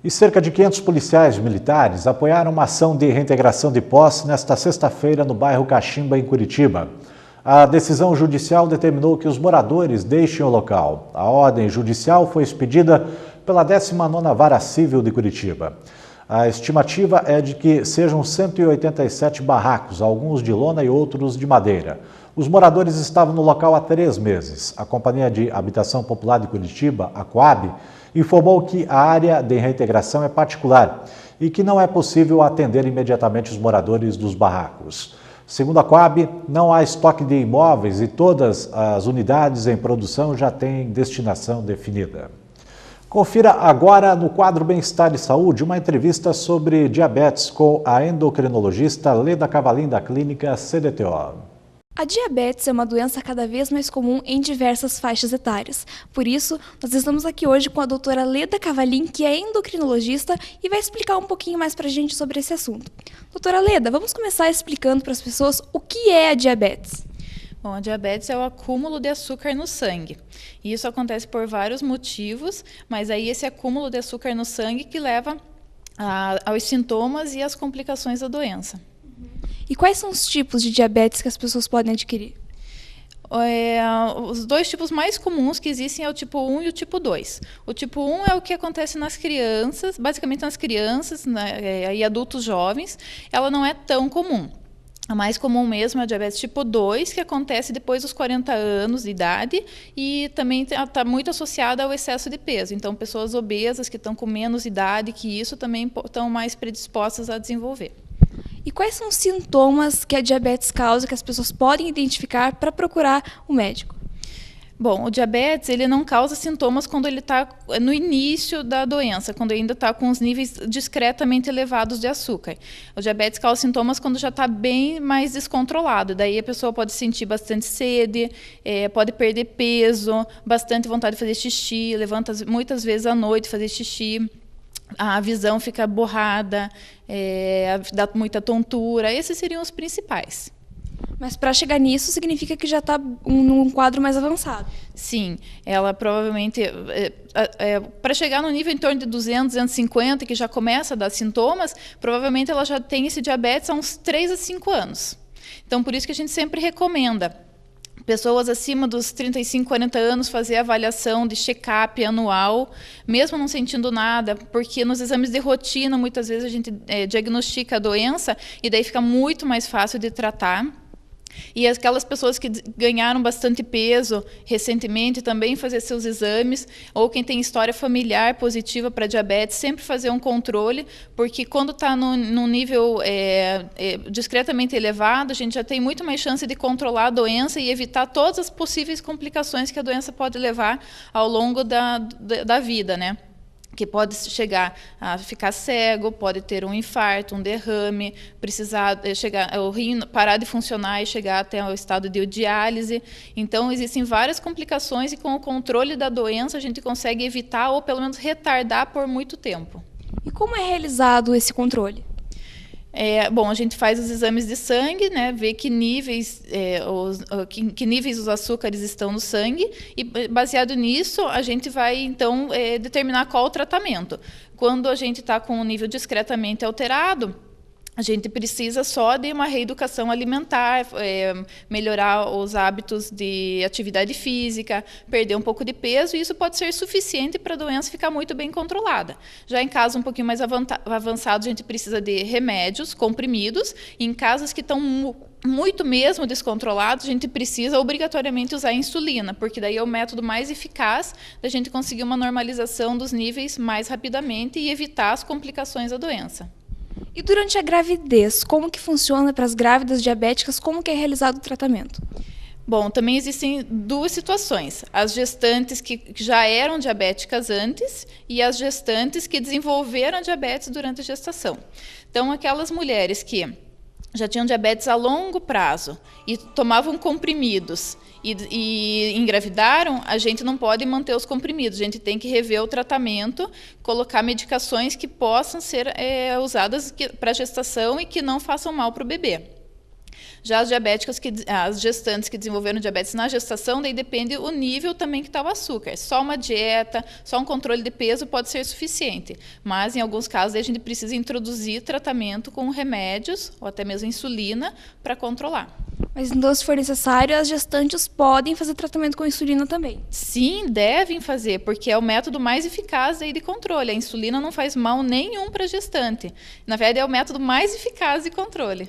E cerca de 500 policiais militares apoiaram uma ação de reintegração de posse nesta sexta-feira no bairro Caximba, em Curitiba. A decisão judicial determinou que os moradores deixem o local. A ordem judicial foi expedida pela 19ª Vara Civil de Curitiba. A estimativa é de que sejam 187 barracos, alguns de lona e outros de madeira. Os moradores estavam no local há 3 meses. A Companhia de Habitação Popular de Curitiba, a Coab, informou que a área de reintegração é particular e que não é possível atender imediatamente os moradores dos barracos. Segundo a Coab, não há estoque de imóveis e todas as unidades em produção já têm destinação definida. Confira agora no quadro Bem-Estar e Saúde uma entrevista sobre diabetes com a endocrinologista Leda Cavalim da clínica CDTO. A diabetes é uma doença cada vez mais comum em diversas faixas etárias. Por isso, nós estamos aqui hoje com a doutora Leda Cavalim, que é endocrinologista e vai explicar um pouquinho mais para a gente sobre esse assunto. Doutora Leda, vamos começar explicando para as pessoas o que é a diabetes. Bom, a diabetes é o acúmulo de açúcar no sangue. E isso acontece por vários motivos, mas aí esse acúmulo de açúcar no sangue que leva aos sintomas e às complicações da doença. E quais são os tipos de diabetes que as pessoas podem adquirir? Os 2 tipos mais comuns que existem é o tipo 1 e o tipo 2. O tipo 1 é o que acontece nas crianças, basicamente nas crianças, né, e adultos jovens. Ela não é tão comum. A mais comum mesmo é a diabetes tipo 2, que acontece depois dos 40 anos de idade e também está muito associada ao excesso de peso. Então, pessoas obesas que estão com menos idade que isso também estão mais predispostas a desenvolver. E quais são os sintomas que a diabetes causa que as pessoas podem identificar para procurar o médico? Bom, o diabetes ele não causa sintomas quando ele está no início da doença, quando ainda está com os níveis discretamente elevados de açúcar. O diabetes causa sintomas quando já está bem mais descontrolado. Daí a pessoa pode sentir bastante sede, pode perder peso, bastante vontade de fazer xixi, levanta muitas vezes à noite fazer xixi. A visão fica borrada, dá muita tontura. Esses seriam os principais. Mas para chegar nisso, significa que já está num quadro mais avançado. Sim, ela provavelmente, para chegar no nível em torno de 200, 250, que já começa a dar sintomas, provavelmente ela já tem esse diabetes há uns 3 a 5 anos. Então, por isso que a gente sempre recomenda pessoas acima dos 35, 40 anos fazer avaliação de check-up anual, mesmo não sentindo nada, porque nos exames de rotina, muitas vezes a gente diagnostica a doença e daí fica muito mais fácil de tratar. E aquelas pessoas que ganharam bastante peso recentemente também fazer seus exames, ou quem tem história familiar positiva para diabetes, sempre fazer um controle, porque quando está num nível discretamente elevado, a gente já tem muito mais chance de controlar a doença e evitar todas as possíveis complicações que a doença pode levar ao longo da vida, né? Que pode chegar a ficar cego, pode ter um infarto, um derrame, precisar o rim parar de funcionar e chegar até o estado de diálise. Então, existem várias complicações e com o controle da doença a gente consegue evitar ou pelo menos retardar por muito tempo. E como é realizado esse controle? Bom, a gente faz os exames de sangue, né, vê que níveis os açúcares estão no sangue e, baseado nisso, a gente vai, então, determinar qual o tratamento. Quando a gente está com um nível discretamente alterado, a gente precisa só de uma reeducação alimentar, melhorar os hábitos de atividade física, perder um pouco de peso, e isso pode ser suficiente para a doença ficar muito bem controlada. Já em casos um pouquinho mais avançados, a gente precisa de remédios, comprimidos, e em casos que estão muito mesmo descontrolados, a gente precisa obrigatoriamente usar insulina, porque daí é o método mais eficaz da gente conseguir uma normalização dos níveis mais rapidamente e evitar as complicações da doença. E durante a gravidez, como que funciona para as grávidas diabéticas, como que é realizado o tratamento? Bom, também existem 2 situações. As gestantes que já eram diabéticas antes e as gestantes que desenvolveram diabetes durante a gestação. Então, aquelas mulheres que já tinham diabetes a longo prazo e tomavam comprimidos e engravidaram, a gente não pode manter os comprimidos, a gente tem que rever o tratamento, colocar medicações que possam ser usadas para gestação e que não façam mal para o bebê. Já as diabéticas, as gestantes que desenvolveram diabetes na gestação, daí depende o nível também que está o açúcar. Só uma dieta, só um controle de peso pode ser suficiente. Mas, em alguns casos, a gente precisa introduzir tratamento com remédios, ou até mesmo insulina, para controlar. Mas então, se for necessário, as gestantes podem fazer tratamento com insulina também? Sim, devem fazer, porque é o método mais eficaz aí de controle. A insulina não faz mal nenhum para a gestante. Na verdade, é o método mais eficaz de controle.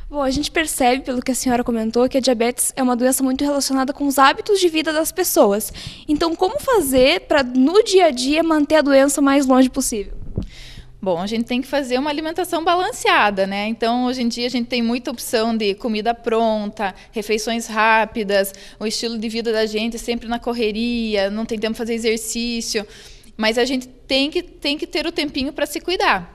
Bom, a gente percebe, pelo que a senhora comentou, que a diabetes é uma doença muito relacionada com os hábitos de vida das pessoas. Então, como fazer para, no dia a dia, manter a doença o mais longe possível? Bom, a gente tem que fazer uma alimentação balanceada, né? Então, hoje em dia, a gente tem muita opção de comida pronta, refeições rápidas, o estilo de vida da gente sempre na correria, não tem tempo para fazer exercício. Mas a gente tem que ter o tempinho para se cuidar.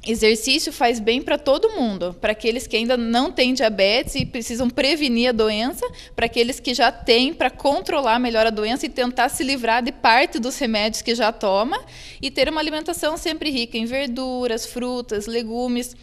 Exercício faz bem para todo mundo, para aqueles que ainda não têm diabetes e precisam prevenir a doença, para aqueles que já têm, para controlar melhor a doença e tentar se livrar de parte dos remédios que já toma, e ter uma alimentação sempre rica em verduras, frutas, legumes,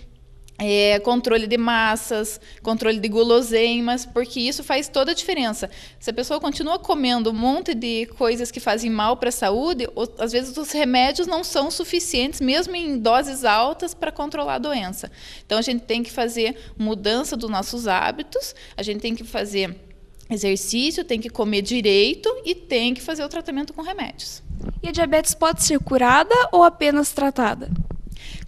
controle de massas, controle de guloseimas, porque isso faz toda a diferença. Se a pessoa continua comendo um monte de coisas que fazem mal para a saúde, às vezes os remédios não são suficientes, mesmo em doses altas, para controlar a doença. Então, a gente tem que fazer mudança dos nossos hábitos, a gente tem que fazer exercício, tem que comer direito e tem que fazer o tratamento com remédios. E a diabetes pode ser curada ou apenas tratada?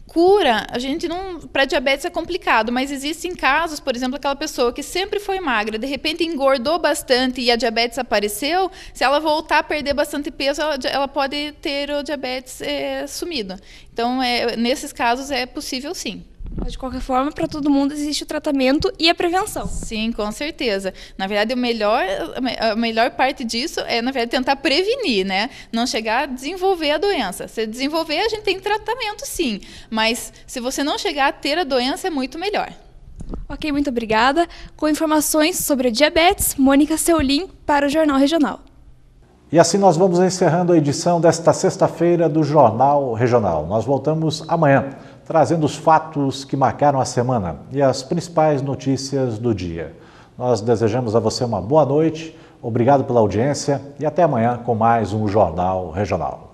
Cura, a gente não, para diabetes é complicado, mas existem casos, por exemplo, aquela pessoa que sempre foi magra, de repente engordou bastante e a diabetes apareceu, se ela voltar a perder bastante peso, ela pode ter o diabetes sumido. Então, nesses casos é possível sim. Mas, de qualquer forma, para todo mundo existe o tratamento e a prevenção. Sim, com certeza. Na verdade, a melhor parte disso é, na verdade, tentar prevenir, né? Não chegar a desenvolver a doença. Se desenvolver, a gente tem tratamento, sim. Mas, se você não chegar a ter a doença, é muito melhor. Ok, muito obrigada. Com informações sobre a diabetes, Mônica Seulin para o Jornal Regional. E assim nós vamos encerrando a edição desta sexta-feira do Jornal Regional. Nós voltamos amanhã, trazendo os fatos que marcaram a semana e as principais notícias do dia. Nós desejamos a você uma boa noite, obrigado pela audiência e até amanhã com mais um Jornal Regional.